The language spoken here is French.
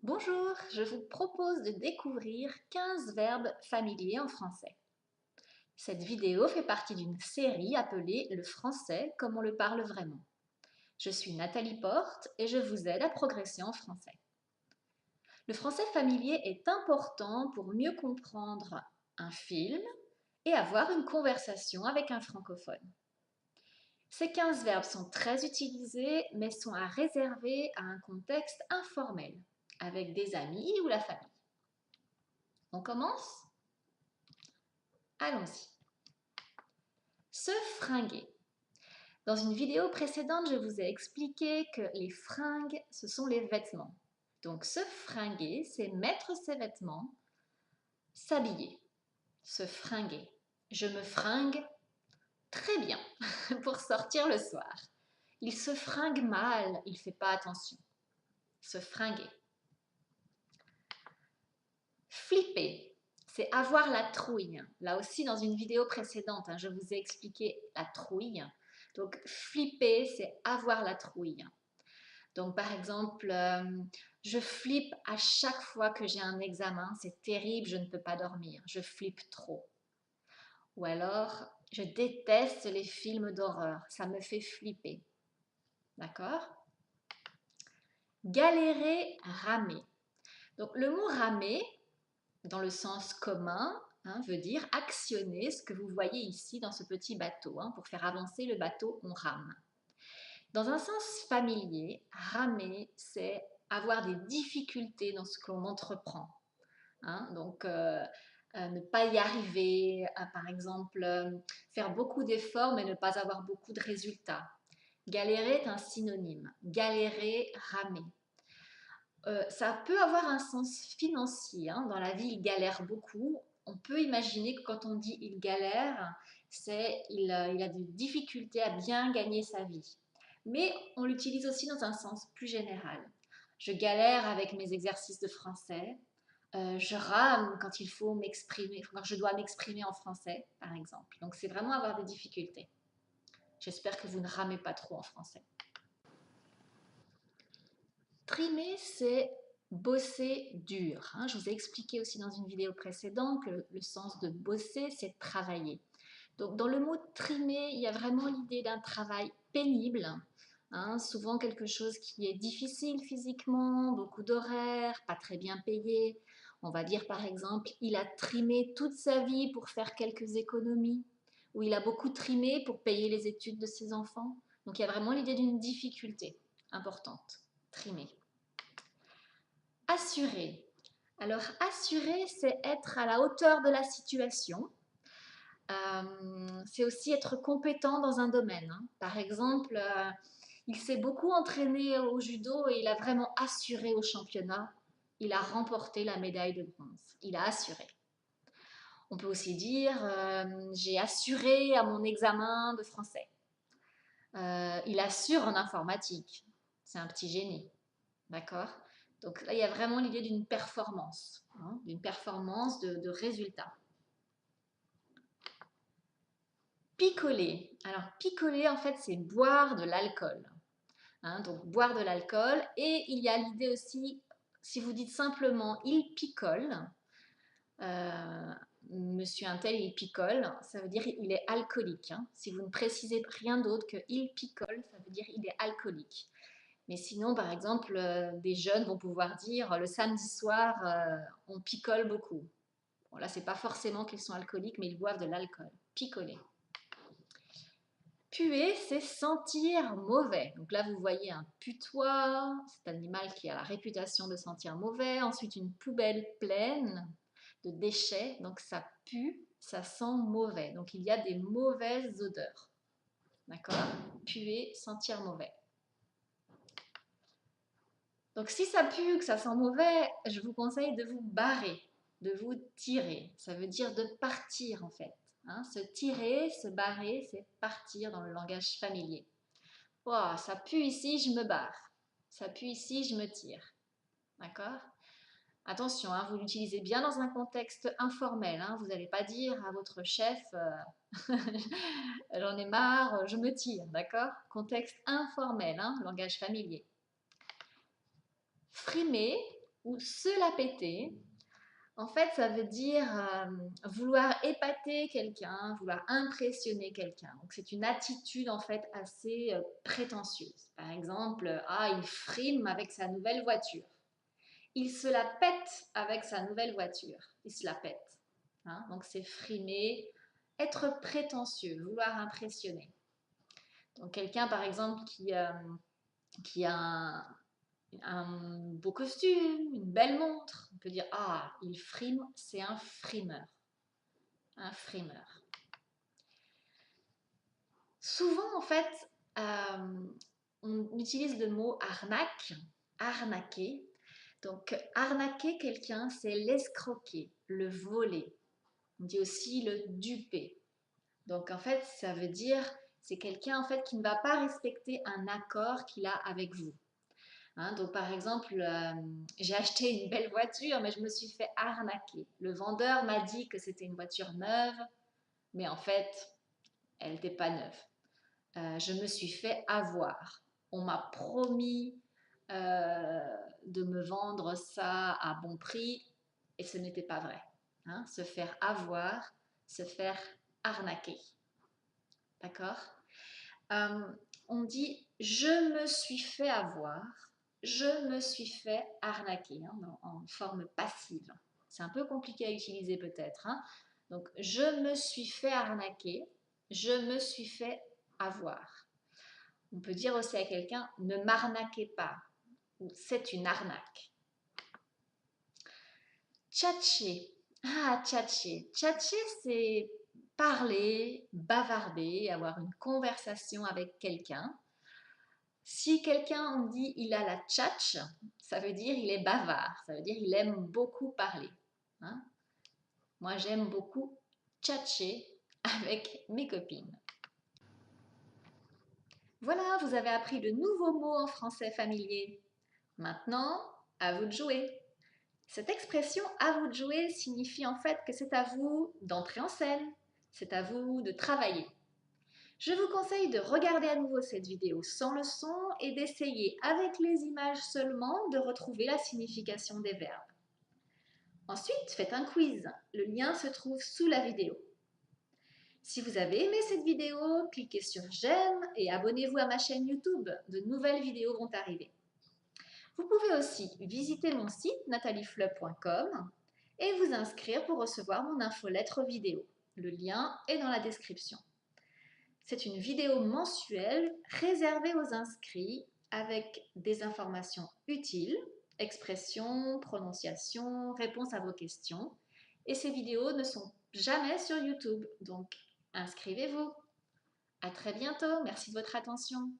Bonjour, je vous propose de découvrir 15 verbes familiers en français. Cette vidéo fait partie d'une série appelée Le français comme on le parle vraiment. Je suis Nathalie Porte et je vous aide à progresser en français. Le français familier est important pour mieux comprendre un film et avoir une conversation avec un francophone. Ces 15 verbes sont très utilisés mais sont à réserver à un contexte informel, avec des amis ou la famille. On commence? Allons-y. Se fringuer. Dans une vidéo précédente, je vous ai expliqué que les fringues, ce sont les vêtements. Donc se fringuer, c'est mettre ses vêtements, s'habiller, se fringuer. Je me fringue très bien pour sortir le soir. Il se fringue mal, il ne fait pas attention. Se fringuer. Flipper, c'est avoir la trouille. Là aussi, dans une vidéo précédente, je vous ai expliqué la trouille. Donc, flipper, c'est avoir la trouille. Donc, par exemple, je flippe à chaque fois que j'ai un examen. C'est terrible, je ne peux pas dormir. Je flippe trop. Ou alors, je déteste les films d'horreur. Ça me fait flipper. D'accord? Galérer, ramer. Donc, le mot ramer, dans le sens commun, veut dire actionner ce que vous voyez ici dans ce petit bateau. Pour faire avancer le bateau, on rame. Dans un sens familier, ramer, c'est avoir des difficultés dans ce que l'on entreprend. Donc, ne pas y arriver, par exemple, faire beaucoup d'efforts mais ne pas avoir beaucoup de résultats. Galérer est un synonyme. Galérer, ramer. Ça peut avoir un sens financier. Dans la vie, il galère beaucoup. On peut imaginer que quand on dit il galère, c'est il a des difficultés à bien gagner sa vie. Mais on l'utilise aussi dans un sens plus général. Je galère avec mes exercices de français. Je rame quand il faut m'exprimer, quand je dois m'exprimer en français, par exemple. Donc c'est vraiment avoir des difficultés. J'espère que vous ne ramez pas trop en français. Trimer, c'est bosser dur. Je vous ai expliqué aussi dans une vidéo précédente que le sens de bosser, c'est travailler. Donc dans le mot trimer, il y a vraiment l'idée d'un travail pénible, souvent quelque chose qui est difficile physiquement, beaucoup d'horaires, pas très bien payé. On va dire par exemple, il a trimé toute sa vie pour faire quelques économies, ou il a beaucoup trimé pour payer les études de ses enfants. Donc il y a vraiment l'idée d'une difficulté importante, trimer. Assurer. Alors, assurer, c'est être à la hauteur de la situation. C'est aussi être compétent dans un domaine. Par exemple, il s'est beaucoup entraîné au judo et il a vraiment assuré au championnat. Il a remporté la médaille de bronze. Il a assuré. On peut aussi dire j'ai assuré à mon examen de français. Il assure en informatique. C'est un petit génie. D'accord? Donc là, il y a vraiment l'idée d'une performance, de résultat. Picoler. Alors, picoler, en fait, c'est boire de l'alcool. Donc, boire de l'alcool. Et il y a l'idée aussi, si vous dites simplement il picole, monsieur un tel, il picole, ça veut dire il est alcoolique. Si vous ne précisez rien d'autre que il picole, ça veut dire il est alcoolique. Mais sinon, par exemple, des jeunes vont pouvoir dire le samedi soir, on picole beaucoup. Bon, là, c'est pas forcément qu'ils sont alcooliques, mais ils boivent de l'alcool. Picoler. Puer, c'est sentir mauvais. Donc là, vous voyez un putois, cet animal qui a la réputation de sentir mauvais. Ensuite, une poubelle pleine de déchets. Donc ça pue, ça sent mauvais. Donc il y a des mauvaises odeurs. D'accord? Puer, sentir mauvais. Donc si ça pue, que ça sent mauvais, je vous conseille de vous barrer, de vous tirer. Ça veut dire de partir en fait. Se tirer, se barrer, c'est partir dans le langage familier. Oh, ça pue ici, je me barre. Ça pue ici, je me tire. D'accord? Attention, vous l'utilisez bien dans un contexte informel. Vous n'allez pas dire à votre chef j'en ai marre, je me tire. D'accord? Contexte informel, langage familier. Frimer, ou se la péter. En fait, ça veut dire vouloir épater quelqu'un, vouloir impressionner quelqu'un. Donc, c'est une attitude en fait assez prétentieuse. Par exemple, ah, il frime avec sa nouvelle voiture. Il se la pète avec sa nouvelle voiture. Il se la pète. Hein. Donc, c'est frimer, être prétentieux, vouloir impressionner. Donc, quelqu'un, par exemple, qui a un beau costume, une belle montre. On peut dire, ah, il frime, c'est un frimeur. Un frimeur. Souvent, en fait, on utilise le mot arnaque, arnaquer. Donc, arnaquer quelqu'un, c'est l'escroquer, le voler. On dit aussi le duper. Donc, en fait, ça veut dire, c'est quelqu'un en fait qui ne va pas respecter un accord qu'il a avec vous. Hein, donc par exemple, j'ai acheté une belle voiture, mais je me suis fait arnaquer. Le vendeur m'a dit que c'était une voiture neuve, mais en fait, elle n'était pas neuve. Je me suis fait avoir. On m'a promis de me vendre ça à bon prix, et ce n'était pas vrai. Hein, se faire avoir, se faire arnaquer. D'accord? On dit je me suis fait avoir, je me suis fait arnaquer en forme passive. C'est un peu compliqué à utiliser peut-être. Hein. Donc je me suis fait arnaquer, je me suis fait avoir. On peut dire aussi à quelqu'un ne m'arnaquez pas ou c'est une arnaque. Tchatcher. Ah, tchatcher. Tchatcher, c'est parler, bavarder, avoir une conversation avec quelqu'un. Si quelqu'un on dit il a la tchatche, ça veut dire il est bavard, ça veut dire il aime beaucoup parler. Hein. Moi j'aime beaucoup tchatcher avec mes copines. Voilà, vous avez appris de nouveaux mots en français familier. Maintenant, à vous de jouer. Cette expression à vous de jouer signifie en fait que c'est à vous d'entrer en scène, c'est à vous de travailler. Je vous conseille de regarder à nouveau cette vidéo sans le son et d'essayer avec les images seulement de retrouver la signification des verbes. Ensuite, faites un quiz. Le lien se trouve sous la vidéo. Si vous avez aimé cette vidéo, cliquez sur j'aime et abonnez-vous à ma chaîne YouTube. De nouvelles vidéos vont arriver. Vous pouvez aussi visiter mon site nataliefleup.com et vous inscrire pour recevoir mon infolettre vidéo. Le lien est dans la description. C'est une vidéo mensuelle réservée aux inscrits avec des informations utiles, expressions, prononciations, réponses à vos questions. Et ces vidéos ne sont jamais sur YouTube, donc inscrivez-vous. À très bientôt, merci de votre attention.